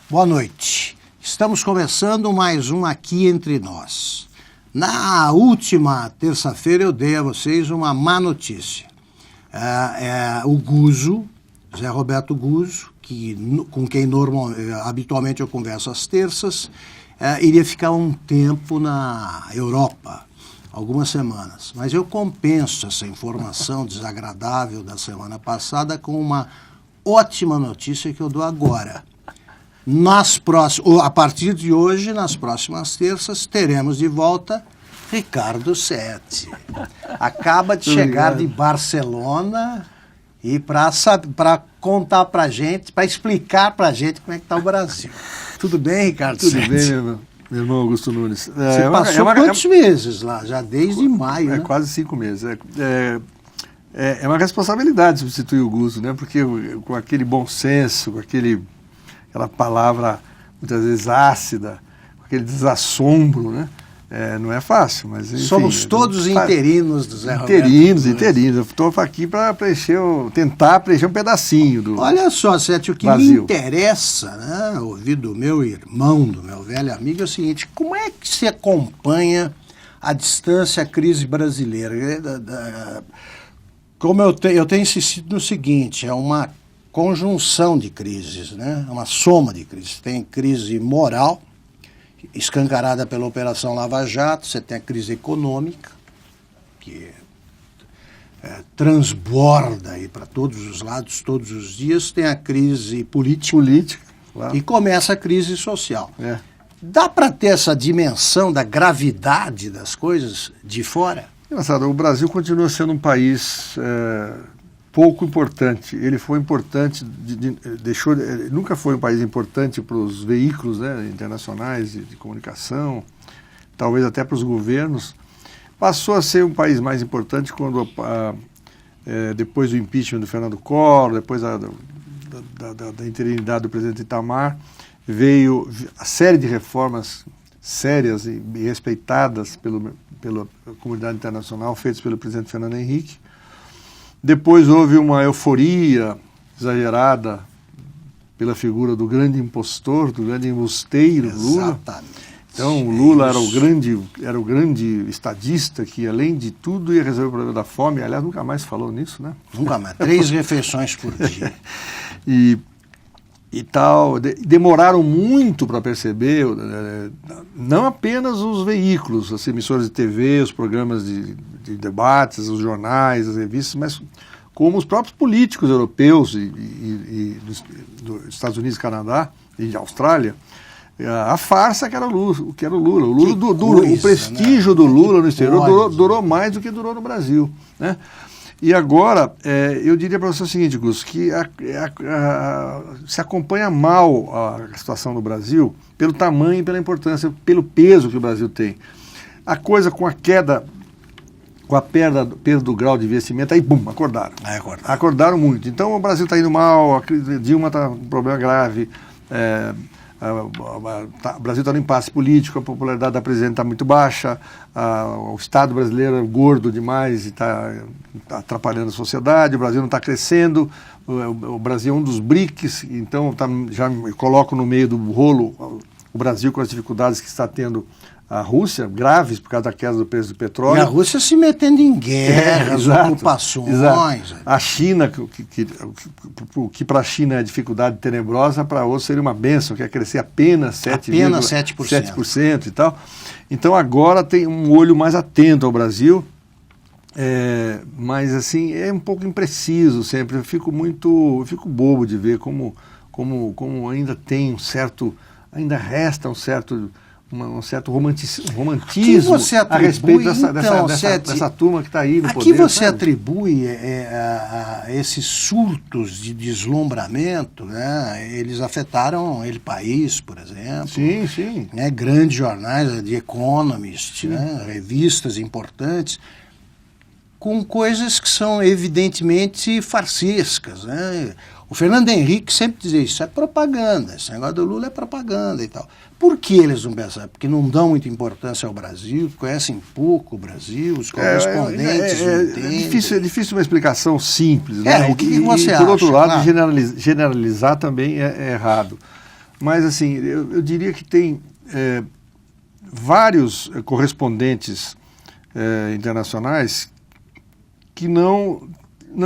Boa noite. Estamos começando mais um Aqui Entre Nós. Na última terça-feira eu dei a vocês uma má notícia. O Guzzo, Zé Roberto Guzzo, com quem habitualmente eu converso às terças, iria ficar um tempo na Europa, algumas semanas. Mas eu compenso essa informação desagradável da semana passada com uma ótima notícia que eu dou agora. A partir de hoje, nas próximas terças, teremos de volta Ricardo Sete. Acaba de chegar de Barcelona e para contar para gente, para explicar para gente como é que está o Brasil. Tudo bem, Ricardo Sete? Tudo bem, meu irmão Augusto Nunes. Você passou quantos meses lá? Já desde maio, né? Quase 5 meses. É uma responsabilidade substituir o Guzzo, né? Porque com aquele bom senso, com aquela palavra muitas vezes ácida, com aquele desassombro, né? Não é fácil, mas enfim, somos todos interinos do Zé Roberto. Interinos. Eu estou aqui para tentar preencher um pedacinho do Olha só, Sete, o que vazio. me interessa, né, ouvir do meu irmão, do meu velho amigo, é o seguinte: como é que se acompanha à distância a crise brasileira? Como eu tenho insistido no seguinte, é uma conjunção de crises, né? Uma soma de crises. Tem crise moral, escancarada pela Operação Lava Jato, você tem a crise econômica, que transborda aí para todos os lados, todos os dias, tem a crise política claro. E começa a crise social. Dá para ter essa dimensão da gravidade das coisas de fora? Engraçado, o Brasil continua sendo um país pouco importante. Ele foi importante, nunca foi um país importante para os veículos, né, internacionais de comunicação, talvez até para os governos. Passou a ser um país mais importante quando, depois do impeachment do Fernando Collor, depois da interinidade do presidente Itamar, veio a série de reformas sérias e respeitadas pela comunidade internacional, feitas pelo presidente Fernando Henrique. Depois houve uma euforia exagerada pela figura do grande impostor, do grande embusteiro, Lula. Exatamente. Então o Lula era o grande estadista que, além de tudo, ia resolver o problema da fome. Aliás, nunca mais falou nisso, né? Nunca mais. 3 refeições por dia. E tal, demoraram muito para perceber, não apenas os veículos, as emissoras de TV, os programas de debates, os jornais, as revistas, mas como os próprios políticos europeus e dos Estados Unidos, Canadá e Austrália, a farsa que era o Lula. O prestígio, né, do Lula no exterior durou mais do que durou no Brasil, né? E agora, eu diria para você o seguinte, Gus, que se acompanha mal a situação no Brasil pelo tamanho e pela importância, pelo peso que o Brasil tem. A coisa com a perda do grau de investimento, aí, bum, acordaram. Acordaram muito. Então, o Brasil está indo mal, a Dilma está com um problema grave, o Brasil está no impasse político, a popularidade da presidente está muito baixa, o Estado brasileiro é gordo demais e está atrapalhando a sociedade, o Brasil não está crescendo, o Brasil é um dos BRICS, então já me coloco no meio do rolo o Brasil com as dificuldades que está tendo a Rússia, graves por causa da queda do preço do petróleo. E a Rússia se metendo em guerras, ocupações. Exato. A China, que para a China é dificuldade tenebrosa, para outros seria uma bênção, que é crescer apenas 7% e tal. Então agora tem um olho mais atento ao Brasil, mas assim, é um pouco impreciso sempre. Eu fico bobo de ver como ainda tem ainda resta um certo romantismo a respeito dessa turma que está aí no poder. A que você atribui a esses surtos de deslumbramento, né? Eles afetaram El País, por exemplo. Sim. Né? Grandes jornais, The Economist, né? Revistas importantes, com coisas que são evidentemente farsescas, né? O Fernando Henrique sempre dizia isso é propaganda, esse negócio do Lula é propaganda e tal. Por que eles não pensam? Porque não dão muita importância ao Brasil, conhecem pouco o Brasil, os correspondentes não entendem. É difícil uma explicação simples. Né? O que você acha? Por outro lado, generalizar também é errado. Mas, assim, eu diria que tem vários correspondentes internacionais que não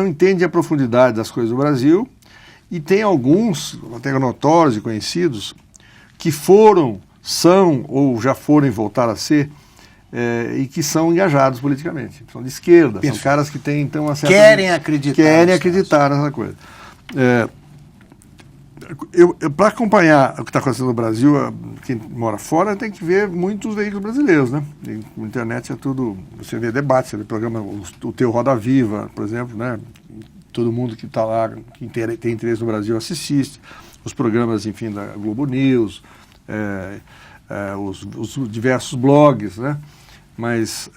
entendem a profundidade das coisas do Brasil, e tem alguns, até notórios e conhecidos, que são ou já foram e voltaram a ser, e que são engajados politicamente. São de esquerda, são caras que têm, então, uma certa... Querem acreditar nessa coisa. Para acompanhar o que está acontecendo no Brasil, quem mora fora tem que ver muitos veículos brasileiros, né? Na internet é tudo, você vê debate, você vê programa, o teu Roda Viva, por exemplo, né? Todo mundo que está lá, que tem interesse no Brasil, assiste. Os programas, enfim, da Globo News, os diversos blogs, né? Mas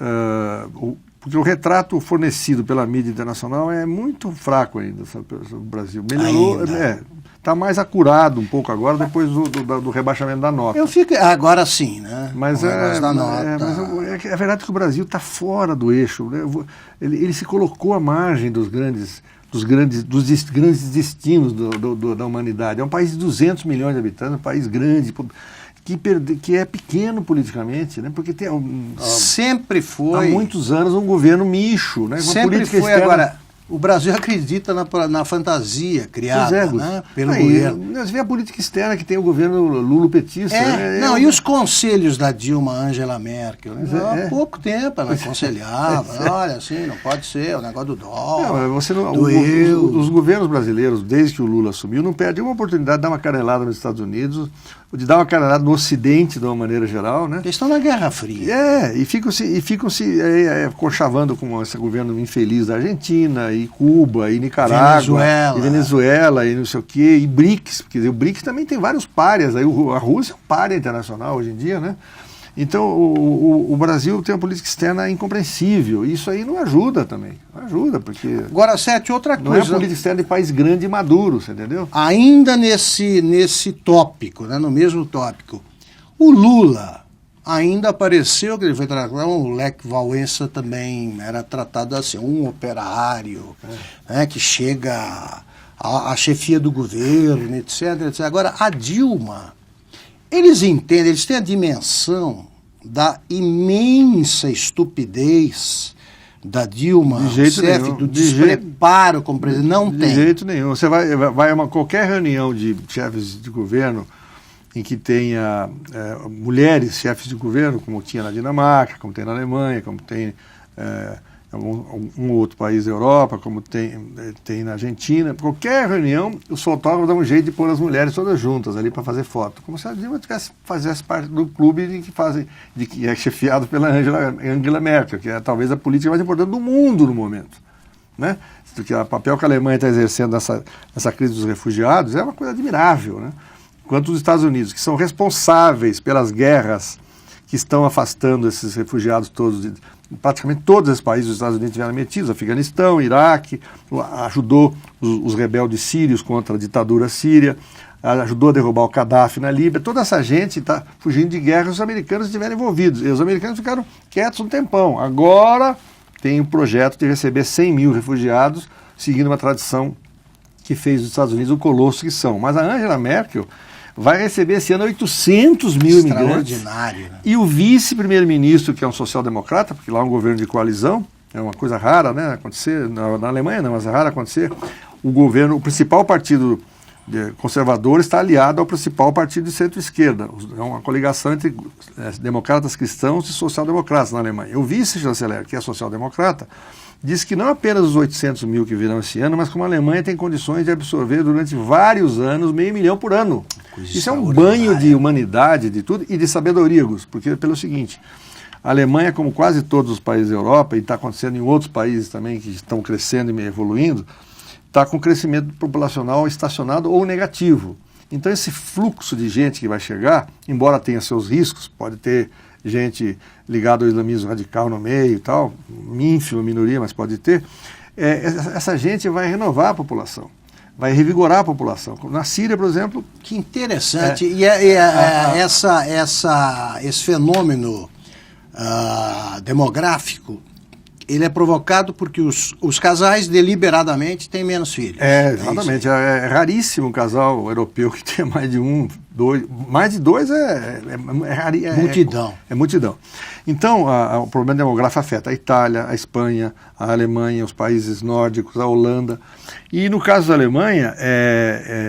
porque o retrato fornecido pela mídia internacional é muito fraco ainda sobre o Brasil. Melhorou, está mais acurado um pouco agora, depois do rebaixamento da nota. Eu fico agora sim, né? Mas é verdade que o Brasil está fora do eixo, né? Ele se colocou à margem dos grandes destinos da humanidade. É um país de 200 milhões de habitantes, um país grande, que é pequeno politicamente, né? Porque sempre foi há muitos anos um governo micho, né? Sempre foi externa. Agora, o Brasil acredita na fantasia criada, né, pelo governo. Você vê a política externa que tem o governo lulopetista. E os conselhos da Dilma Angela Merkel? Né? Há pouco tempo ela aconselhava, olha, assim, não pode ser, o negócio do dólar, os governos brasileiros, desde que o Lula assumiu, não perdem uma oportunidade de dar uma canelada nos Estados Unidos, de dar uma canelada no Ocidente, de uma maneira geral, né? Eles estão na Guerra Fria. E ficam se conchavando com esse governo infeliz da Argentina, e Cuba, e Nicarágua, Venezuela, e não sei o quê, e BRICS, porque o BRICS também tem vários párias, aí a Rússia é um pária internacional hoje em dia, né? Então o Brasil tem uma política externa incompreensível, e isso aí não ajuda também, porque... Agora, Sete, outra coisa... Não é a política externa de país grande e maduro, você entendeu? Ainda nesse tópico, né, no mesmo tópico, o Lula ainda apareceu, que ele foi tratado, o Lech Wałęsa também era tratado assim, um operário, né, que chega à chefia do governo, etc, etc. Agora, a Dilma, eles têm a dimensão da imensa estupidez da Dilma Rousseff, do despreparo como presidente. Não tem. De jeito nenhum. Você vai a qualquer reunião de chefes de governo em que tenha mulheres chefes de governo, como tinha na Dinamarca, como tem na Alemanha, como tem um outro país da Europa, como tem na Argentina. Qualquer reunião, os fotógrafos dão um jeito de pôr as mulheres todas juntas ali para fazer foto, como se a Dilma fizesse parte do clube que é chefiado pela Angela Merkel, que é talvez a política mais importante do mundo no momento, né? Porque o papel que a Alemanha está exercendo nessa crise dos refugiados é uma coisa admirável, né? Enquanto os Estados Unidos, que são responsáveis pelas guerras que estão afastando esses refugiados todos, praticamente todos os países dos Estados Unidos tiveram metidos, Afeganistão, Iraque, ajudou os rebeldes sírios contra a ditadura síria, ajudou a derrubar o Gaddafi na Líbia. Toda essa gente está fugindo de guerra, os americanos estiveram envolvidos. E os americanos ficaram quietos um tempão. Agora tem um projeto de receber 100 mil refugiados, seguindo uma tradição que fez dos Estados Unidos o colosso que são. Mas a Angela Merkel vai receber esse ano 800 mil imigrantes. Extraordinário, né? E o vice-primeiro-ministro, que é um social-democrata, porque lá é um governo de coalizão, é uma coisa rara, né, acontecer, na Alemanha não, mas é raro acontecer, o principal partido conservador está aliado ao principal partido de centro-esquerda, é uma coligação entre democratas cristãos e social-democratas na Alemanha. O vice-chanceler, que é social-democrata, diz que não apenas os 800 mil que virão esse ano, mas como a Alemanha tem condições de absorver durante vários anos 500 mil por ano. Isso é um banho de humanidade, de tudo, e de sabedoria, Gus, porque pelo seguinte, a Alemanha, como quase todos os países da Europa, e está acontecendo em outros países também que estão crescendo e evoluindo, está com crescimento populacional estacionado ou negativo. Então esse fluxo de gente que vai chegar, embora tenha seus riscos, pode ter gente ligada ao islamismo radical no meio e tal, ínfima minoria, mas pode ter, essa gente vai renovar a população, vai revigorar a população. Na Síria, por exemplo... Que interessante. Esse fenômeno demográfico, Ele é provocado porque os casais deliberadamente têm menos filhos. Exatamente. É raríssimo um casal europeu que tenha mais de um, dois. Mais de dois multidão. É multidão. Então, o problema demográfico afeta a Itália, a Espanha, a Alemanha, os países nórdicos, a Holanda. E no caso da Alemanha,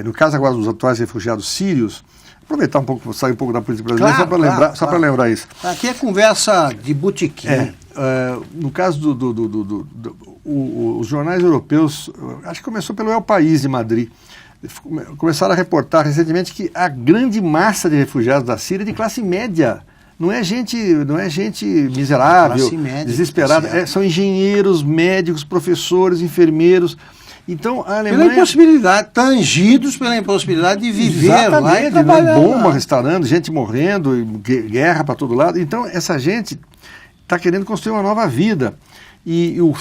no caso agora dos atuais refugiados sírios, aproveitar um pouco, sair um pouco da política brasileira, claro, só para lembrar isso. Aqui é conversa de botequim. No caso os jornais europeus, acho que começou pelo El País de Madrid, começaram a reportar recentemente que a grande massa de refugiados da Síria é de classe média. Não é gente miserável, média, desesperada. São engenheiros, médicos, professores, enfermeiros. Então, a Alemanha... Pela impossibilidade, tangidos pela impossibilidade de viver lá e trabalhar. Bomba restaurando, gente morrendo, guerra para todo lado. Então, essa gente está querendo construir uma nova vida. E o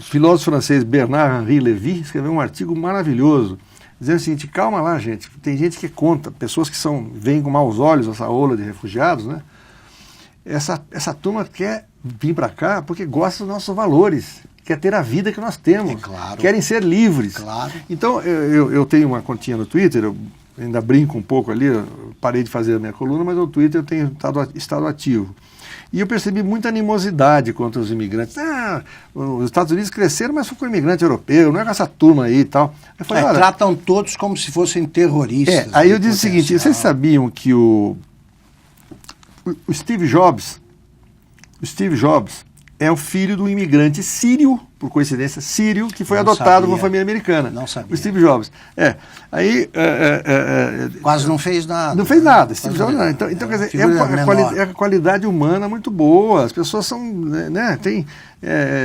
filósofo francês Bernard-Henri Lévy escreveu um artigo maravilhoso, dizendo o seguinte: calma lá, gente, tem gente que conta, pessoas que veem com maus olhos essa ola de refugiados, né? Essa turma quer vir para cá porque gosta dos nossos valores, quer ter a vida que nós temos, claro. Querem ser livres. Claro. Então, eu tenho uma continha no Twitter, eu ainda brinco um pouco ali, eu parei de fazer a minha coluna, mas no Twitter eu tenho estado ativo. E eu percebi muita animosidade contra os imigrantes. Os Estados Unidos cresceram, mas foi com imigrante europeu, não é com essa turma aí e tal. Eu falei, tratam todos como se fossem terroristas. Aí eu disse o seguinte: vocês sabiam que o Steve Jobs é o filho do imigrante sírio, por coincidência, sírio, que foi adotado por uma família americana. Não sabia. O Steve Jobs. Quase não fez nada. Não fez nada. Steve Jobs, não. Então quer dizer, é a qualidade humana muito boa. As pessoas são, né,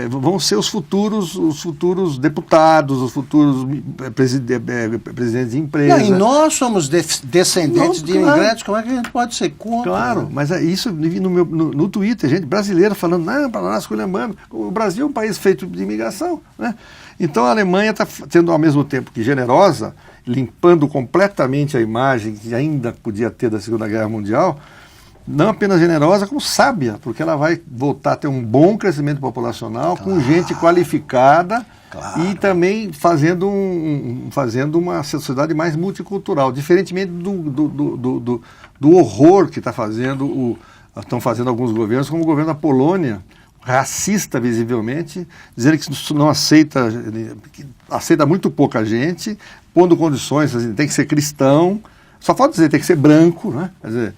vão ser os futuros deputados, os futuros presidentes de empresas. E nós somos descendentes de imigrantes, como é que a gente pode ser contra? Claro, mas isso no Twitter, gente brasileira falando, não, para nós esculhambando. O Brasil é um país feito de imigração, né? Então a Alemanha está sendo, ao mesmo tempo que generosa, limpando completamente a imagem que ainda podia ter da Segunda Guerra Mundial, não apenas generosa, como sábia, porque ela vai voltar a ter um bom crescimento populacional, com gente qualificada, e também fazendo uma sociedade mais multicultural, diferentemente do horror que estão fazendo alguns governos, como o governo da Polônia, racista visivelmente, dizendo que não aceita muito pouca gente, pondo condições, assim, tem que ser cristão, só falta dizer, tem que ser branco, né? Quer dizer,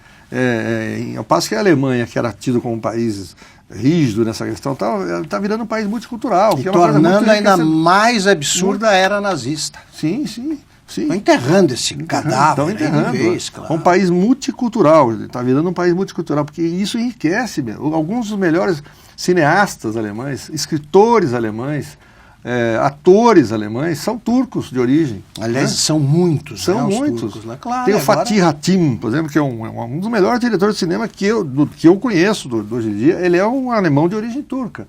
ao passo que a Alemanha, que era tido como um país rígido nessa questão, está virando um país multicultural. E tornando ainda mais absurda a era nazista. Sim. Estão enterrando esse cadáver. Claro. É um país multicultural, está virando um país multicultural, porque isso enriquece. Alguns dos melhores cineastas alemães, escritores alemães, atores alemães, são turcos de origem. Aliás, são muitos. São muitos. Turcos, né? Claro, tem o Fatih Akin, por exemplo, que é um dos melhores diretores de cinema que eu conheço hoje em dia. Ele é um alemão de origem turca.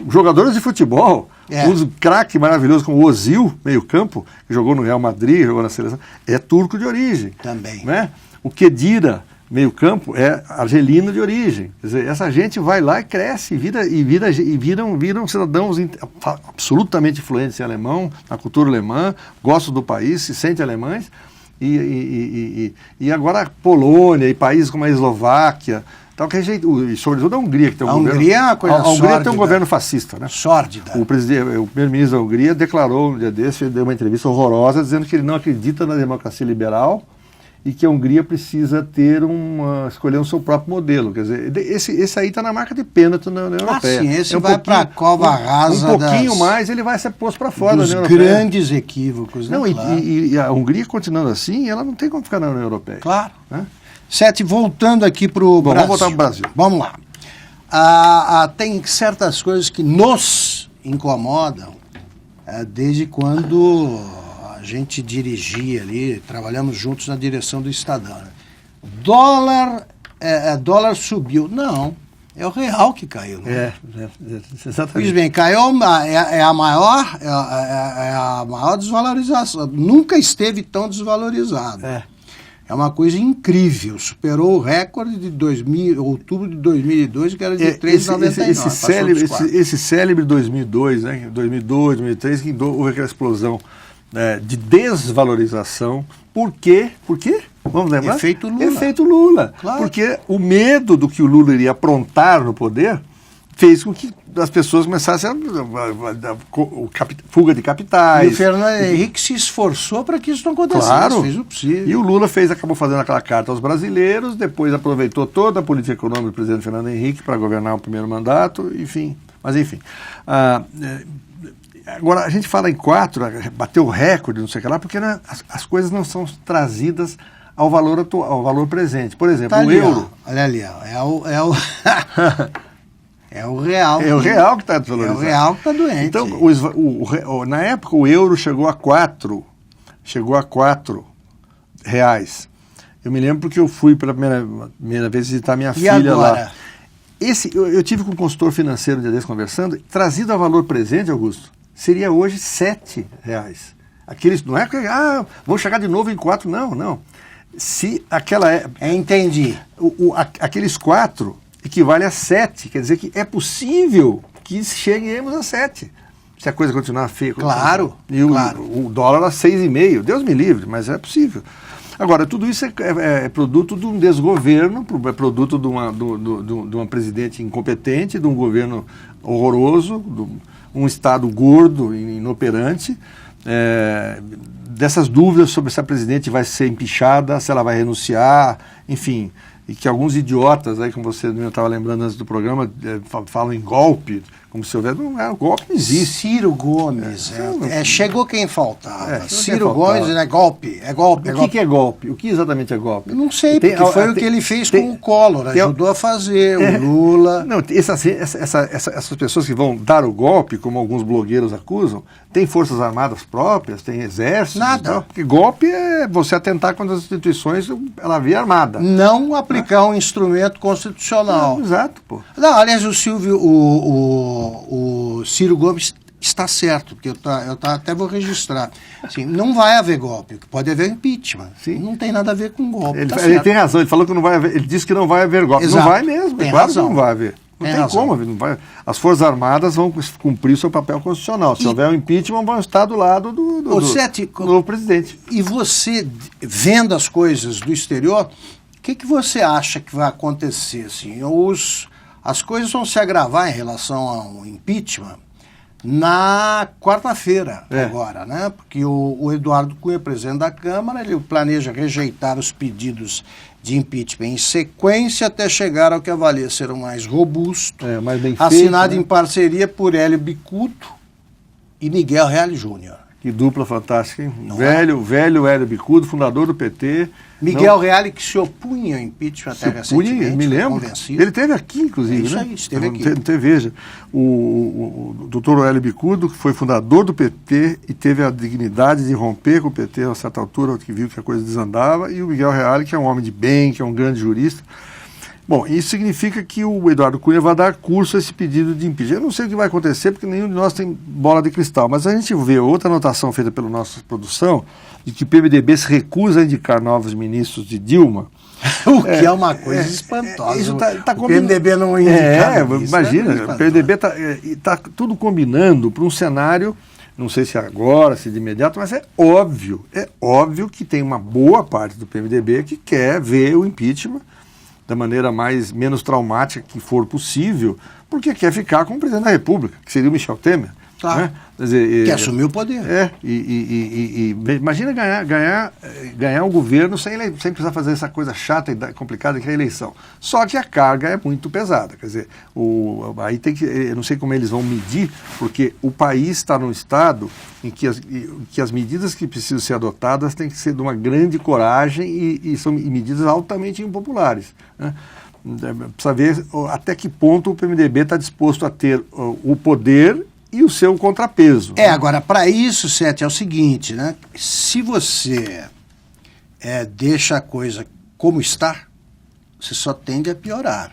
Jogadores de futebol, um craque maravilhoso como o Ozil, meio campo, que jogou no Real Madrid, jogou na seleção, é turco de origem. Também. Né? O Khedira, meio campo, é argelino de origem. Quer dizer, essa gente vai lá e cresce, viram cidadãos absolutamente fluentes em alemão, na cultura alemã, gostam do país, se sentem alemães, e agora a Polônia e países como a Eslováquia, e sobretudo a Hungria, que tem um governo... Hungria é uma coisa A Hungria tem um governo fascista, né? Sórdida. O primeiro-ministro da Hungria declarou um dia desse, deu uma entrevista horrorosa, dizendo que ele não acredita na democracia liberal e que a Hungria precisa escolher o seu próprio modelo. Quer dizer, esse aí está na marca de pênalti na União Europeia. Sim, esse vai para a cova rasa. Um pouquinho mais, ele vai ser posto para fora da União Europeia. Grandes equívocos. Não, e a Hungria, continuando assim, ela não tem como ficar na União Europeia. Claro. Né? Sete, voltando aqui para o Brasil. Vamos voltar para o Brasil. Vamos lá. Tem certas coisas que nos incomodam desde quando a gente dirigia ali, trabalhamos juntos na direção do Estadão. Dólar subiu. Não, é o real que caiu. Né? Exatamente. Pois bem, caiu, é a maior desvalorização. Nunca esteve tão desvalorizado. É uma coisa incrível, superou o recorde de outubro de 2002, que era de 3,99. Esse célebre 2002, né, 2002, 2003, que houve aquela explosão de desvalorização. Por quê? Por quê? Vamos lembrar? Efeito Lula. Efeito Lula. Claro. Porque o medo do que o Lula iria aprontar no poder fez com que as pessoas começassem a fuga de capitais. E o Fernando Henrique se esforçou para que isso não acontecesse. Claro. Fez o possível. E o Lula acabou fazendo aquela carta aos brasileiros, depois aproveitou toda a política econômica do presidente Fernando Henrique para governar o primeiro mandato, enfim. Mas enfim. Agora, a gente fala em 4, bateu o recorde, não sei o que lá, porque as coisas não são trazidas ao valor presente. Por exemplo, tá o ali, euro... Ó, olha ali, ó, é o real. É o real que está desvalorizado. É o real que está doente. Então, na época, o euro chegou a 4 reais. Eu me lembro porque eu fui pela primeira vez visitar minha filha agora? lá. Eu tive com um consultor financeiro um dia desse conversando, trazido a valor presente, Augusto, seria hoje 7 reais. Aqueles, não é que vão chegar de novo em 4, não. Se aquela entendi. Aqueles 4 equivale a 7, quer dizer que é possível que cheguemos a 7, se a coisa continuar feia. Claro, e o dólar a 6,5, Deus me livre, mas é possível. Agora, tudo isso é produto de um desgoverno, é produto de uma presidente incompetente, de um governo horroroso, um Estado gordo e inoperante, dessas dúvidas sobre se a presidente vai ser empichada, se ela vai renunciar, enfim, e que alguns idiotas, aí, como você estava lembrando antes do programa, falam em golpe, como se houvesse... Não, golpe não existe. Ciro Gomes. Chegou quem faltava. Ciro Gomes é golpe. O que é golpe? O que exatamente é golpe? Eu não sei, porque foi o que ele fez com o Collor. Ajudou a fazer, o Lula... Não, essas pessoas que vão dar o golpe, como alguns blogueiros acusam, têm forças armadas próprias, têm exércitos... Nada. Porque golpe é você atentar contra as instituições, ela via armada. Não aplicar um instrumento constitucional. Não, exato, pô. Não, aliás, o Ciro Gomes está certo, porque eu até vou registrar. Assim, não vai haver golpe, pode haver impeachment. Sim. Não tem nada a ver com golpe. Ele tem razão, ele falou que não vai haver, ele disse que não vai haver golpe. Exato. Não vai mesmo, Tem claro razão. que não vai haver. Não tem como, não vai. As Forças Armadas vão cumprir o seu papel constitucional. Se houver um impeachment, vão estar do lado do novo presidente. E você, vendo as coisas do exterior, o que você acha que vai acontecer? Assim, as coisas vão se agravar em relação ao impeachment na quarta-feira agora, né? Porque o Eduardo Cunha, presidente da Câmara, ele planeja rejeitar os pedidos de impeachment em sequência até chegar ao que avalia ser o mais robusto, mais bem feito, assinado em parceria por Hélio Bicudo e Miguel Reale Júnior. Que dupla fantástica, hein? Velho Hélio Bicudo, fundador do PT. Miguel Reale, que se opunha ao impeachment até recentemente. Me lembro. Convencido. Ele esteve aqui, inclusive, isso né? Aí, esteve aqui. Veja, o doutor Hélio Bicudo, que foi fundador do PT e teve a dignidade de romper com o PT a certa altura, que viu que a coisa desandava, e o Miguel Reale, que é um homem de bem, que é um grande jurista. Bom, isso significa que o Eduardo Cunha vai dar curso a esse pedido de impeachment. Eu não sei o que vai acontecer, porque nenhum de nós tem bola de cristal, mas a gente vê outra anotação feita pela nossa produção, de que o PMDB se recusa a indicar novos ministros de Dilma. O que é uma coisa espantosa. Isso o PMDB não indica. Imagina, o PMDB está tudo combinando para um cenário, não sei se agora, se de imediato, mas é óbvio que tem uma boa parte do PMDB que quer ver o impeachment da maneira menos traumática que for possível, porque quer ficar com o presidente da República, que seria o Michel Temer. Claro. Né? Quer dizer, que assumiu o poder. Imagina ganhar um governo sem precisar fazer essa coisa chata e complicada que é a eleição. Só que a carga é muito pesada. Quer dizer, aí tem que. Eu não sei como eles vão medir, porque o país está num estado em que as medidas que precisam ser adotadas têm que ser de uma grande coragem e são medidas altamente impopulares. Né? Precisa ver até que ponto o PMDB está disposto a ter o poder e o seu contrapeso. Agora, para isso, Sete, é o seguinte, né? Se você deixa a coisa como está, você só tende a piorar.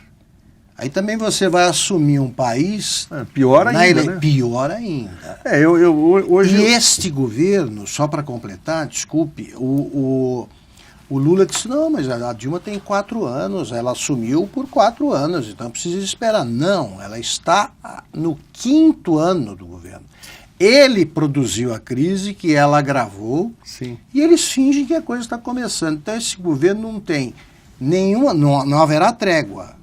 Aí também você vai assumir um país... pior ainda, né? Pior ainda. Hoje... E este governo, só para completar, desculpe, O Lula disse, não, mas a Dilma tem 4 anos, ela assumiu por 4 anos, então precisa esperar. Não, ela está no 5º ano do governo. Ele produziu a crise que ela agravou. Sim. E eles fingem que a coisa está começando. Então esse governo não tem nenhuma, não haverá trégua.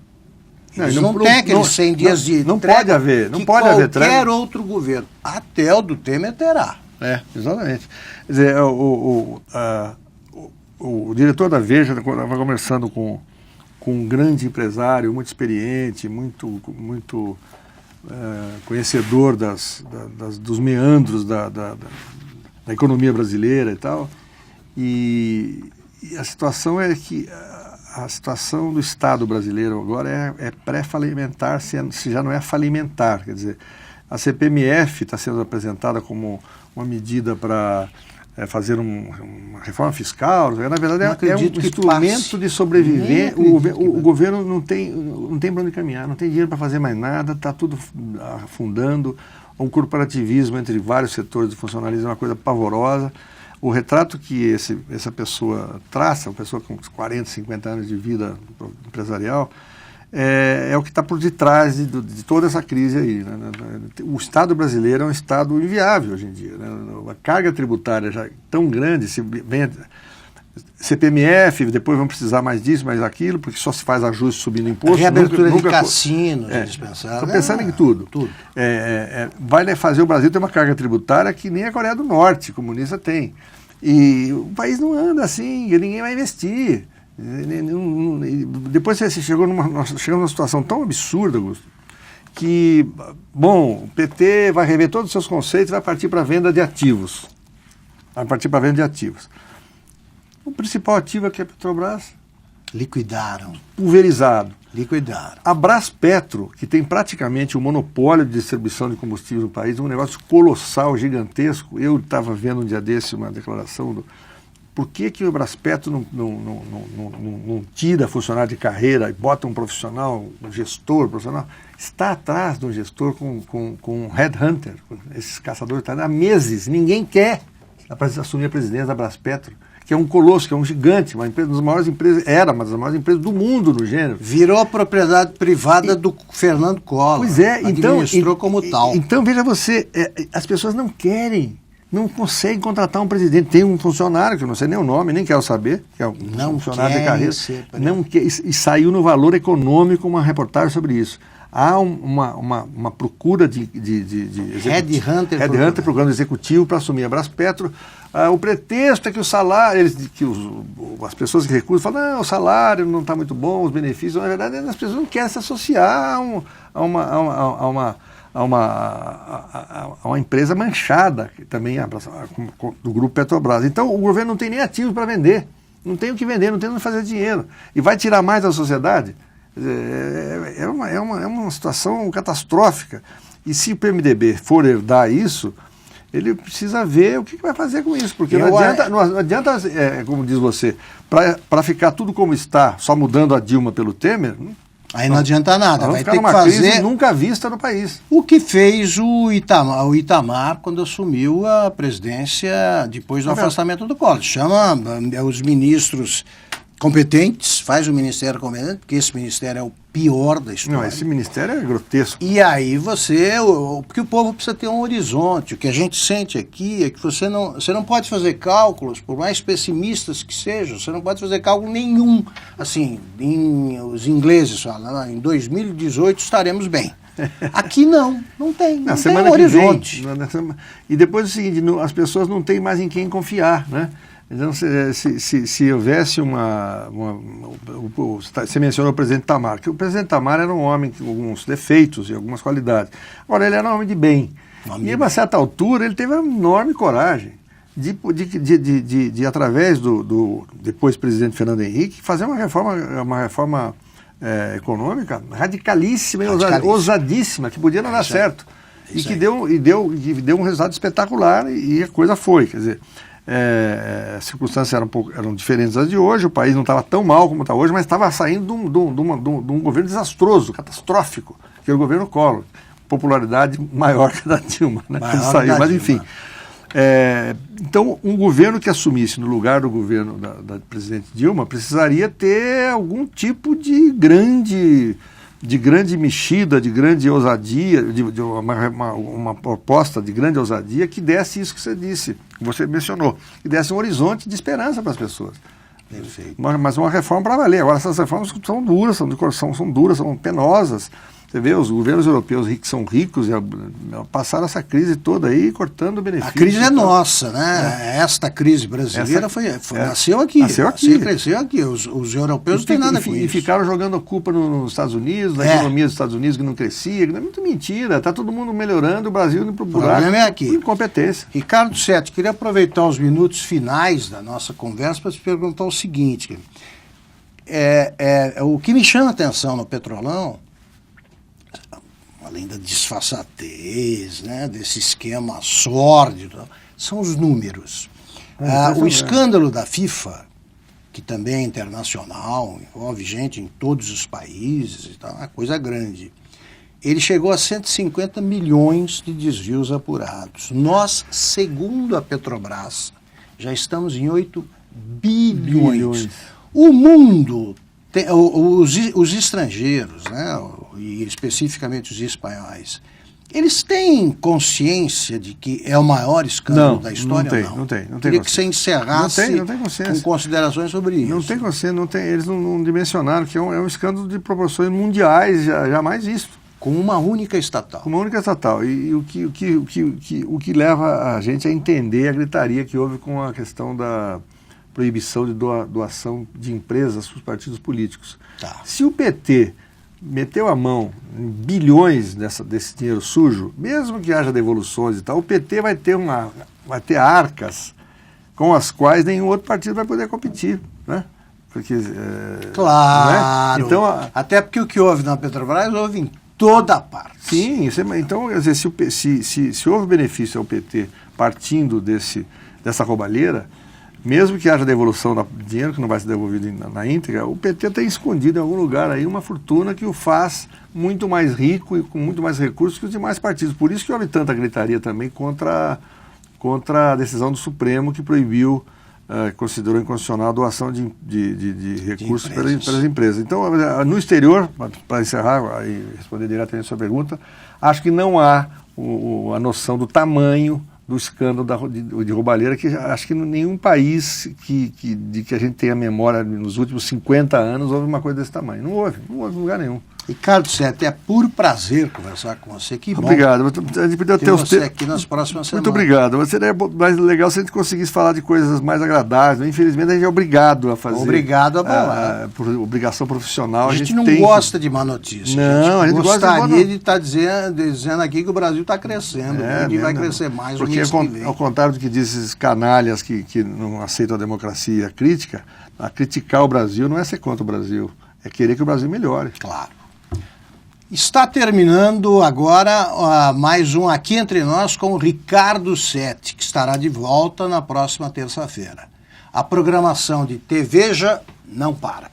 Eles não tem aqueles 100 dias de não trégua pode haver, não que pode haver trégua. qualquer outro governo, até o do Temer, terá. Exatamente. Quer dizer, o diretor da Veja estava conversando com um grande empresário, muito experiente, muito conhecedor dos meandros da economia brasileira e tal. E a situação é que a situação do Estado brasileiro agora é pré-falimentar, se já não é falimentar. Quer dizer, a CPMF está sendo apresentada como uma medida para fazer uma reforma fiscal. Na verdade, é um instrumento de sobreviver. O governo não tem para onde caminhar, não tem dinheiro para fazer mais nada, está tudo afundando. Um corporativismo entre vários setores de funcionalismo é uma coisa pavorosa. O retrato que essa pessoa traça, uma pessoa com 40, 50 anos de vida empresarial, é o que está por detrás de toda essa crise aí. Né? O Estado brasileiro é um Estado inviável hoje em dia. Né? A carga tributária já é tão grande, se vem CPMF, depois vão precisar mais disso, mais aquilo, porque só se faz ajuste subindo imposto. Reabertura de cassinos, eles pensaram. Estão pensando em tudo. Vai fazer o Brasil ter uma carga tributária que nem a Coreia do Norte, comunista, tem. E o país não anda assim, ninguém vai investir. Depois nós chegamos numa situação tão absurda, Augusto, que, o PT vai rever todos os seus conceitos e vai partir para a venda de ativos. O principal ativo aqui é a Petrobras. Liquidaram. Pulverizado. Liquidaram. A Braspetro, que tem praticamente o monopólio de distribuição de combustíveis no país, um negócio colossal, gigantesco. Eu estava vendo um dia desse uma declaração por que o Braspetro não tira funcionário de carreira e bota um profissional, um gestor profissional? Está atrás de um gestor com um headhunter, esses caçadores há meses. Ninguém quer assumir a presidência da Braspetro, que é um colosso, que é um gigante, uma das maiores empresas, uma das maiores empresas do mundo no gênero. Virou propriedade privada do Fernando Collor. Pois é, administrou como tal. Então, veja você, as pessoas não querem, não conseguem contratar um presidente. Tem um funcionário, que eu não sei nem o nome, nem quero saber, que é um funcionário de carreira, não quer, e saiu no Valor Econômico uma reportagem sobre isso. Há uma procura de headhunter, programa executivo para assumir a Braspetro. O pretexto é que o salário, as pessoas que recusam falam, não, o salário não está muito bom, os benefícios. Na verdade, as pessoas não querem se associar a uma empresa manchada, que também do Grupo Petrobras. Então, o governo não tem nem ativos para vender, não tem o que vender, não tem onde fazer dinheiro. E vai tirar mais da sociedade? É uma situação catastrófica. E se o PMDB for herdar isso, ele precisa ver o que vai fazer com isso, porque não adianta, como diz você, para ficar tudo como está, só mudando a Dilma pelo Temer. Aí não adianta nada, vai ter que fazer crise nunca vista no país. O que fez o Itamar quando assumiu a presidência depois do afastamento do Collor. Chama os ministros competentes, faz o ministério competente, porque esse ministério é o pior da história. Não, esse ministério é grotesco. E aí porque o povo precisa ter um horizonte. O que a gente sente aqui é que você não pode fazer cálculos, por mais pessimistas que sejam, você não pode fazer cálculo nenhum. Assim, os ingleses falam, em 2018 estaremos bem. Aqui não tem um horizonte. E depois é o seguinte, as pessoas não têm mais em quem confiar, né? Então, se houvesse você mencionou o presidente Itamar, que o presidente Itamar era um homem com alguns defeitos e algumas qualidades. Agora, ele era um homem de bem. E a uma certa altura, ele teve uma enorme coragem de através do depois presidente Fernando Henrique, fazer uma reforma econômica radicalíssima e ousadíssima, que podia não dar certo. E que deu um resultado espetacular e a coisa foi, quer dizer... as circunstâncias eram diferentes das de hoje, o país não estava tão mal como está hoje, mas estava saindo de um governo desastroso, catastrófico, que é o governo Collor. Popularidade maior que a da Dilma, né? Mas enfim. Então, um governo que assumisse no lugar do governo da presidente Dilma precisaria ter algum tipo de grande mexida, de grande ousadia, de uma proposta de grande ousadia que desse isso que você disse, que você mencionou, que desse um horizonte de esperança para as pessoas. Perfeito. Mas uma reforma para valer. Agora, essas reformas são duras, são penosas. Você vê, os governos europeus que são ricos passaram essa crise toda aí cortando benefícios. A crise é nossa, né? Esta crise brasileira nasceu aqui. Nasceu aqui. Cresceu aqui. Os europeus não têm nada com isso. E ficaram jogando a culpa nos Estados Unidos, na economia dos Estados Unidos que não crescia. É muito mentira. Está todo mundo melhorando, o Brasil indo para o buraco. O problema é aqui. Incompetência. Ricardo Sete, queria aproveitar os minutos finais da nossa conversa para te perguntar o seguinte. O que me chama a atenção no Petrolão, além da disfarçatez, né, desse esquema sórdido, são os números. O escândalo da FIFA, que também é internacional, envolve gente em todos os países, e tal, é uma coisa grande. Ele chegou a 150 milhões de desvios apurados. Nós, segundo a Petrobras, já estamos em 8 bilhões. O mundo, os estrangeiros, né, e especificamente os espanhóis, eles têm consciência de que é o maior escândalo da história? Não tem. Queria que você encerrasse não tem consciência. com considerações sobre isso. Não tem consciência, eles não dimensionaram que é um escândalo de proporções mundiais, jamais visto. Com uma única estatal. Com uma única estatal. E o que leva a gente a entender a gritaria que houve com a questão da proibição de doação de empresas para os partidos políticos. Tá. Se o PT meteu a mão em bilhões desse dinheiro sujo, mesmo que haja devoluções e tal, o PT vai ter arcas com as quais nenhum outro partido vai poder competir, né? Porque, claro. Né? Então, até porque o que houve na Petrobras houve em toda parte. Sim, então, quer dizer, se houve benefício ao PT partindo dessa roubalheira, mesmo que haja devolução de dinheiro que não vai ser devolvido na íntegra, o PT tem escondido em algum lugar aí uma fortuna que o faz muito mais rico e com muito mais recursos que os demais partidos. Por isso que houve tanta gritaria também contra a decisão do Supremo que proibiu, considerou inconstitucional a doação de recursos pelas empresas. Então, no exterior, para encerrar e responder diretamente a sua pergunta, acho que não há a noção do tamanho do escândalo de roubalheira, que acho que em nenhum país de que a gente tenha memória nos últimos 50 anos houve uma coisa desse tamanho. Não houve em lugar nenhum. Ricardo Sete, é puro prazer conversar com você. Que bom. Obrigado. A gente podia ter você aqui nas próximas semanas. Muito obrigado. Mas seria mais legal se a gente conseguisse falar de coisas mais agradáveis. Infelizmente, a gente é obrigado a fazer. Obrigado a falar. Por obrigação profissional. A gente não gosta de má notícia. Não, a gente gostaria de estar dizendo aqui que o Brasil está crescendo. E vai crescer mais. Porque, ao contrário do que dizem esses canalhas que não aceitam a democracia e a crítica, criticar o Brasil não é ser contra o Brasil. É querer que o Brasil melhore. Claro. Está terminando agora mais um Aqui Entre Nós com o Ricardo Sete, que estará de volta na próxima terça-feira. A programação de TVeja não para.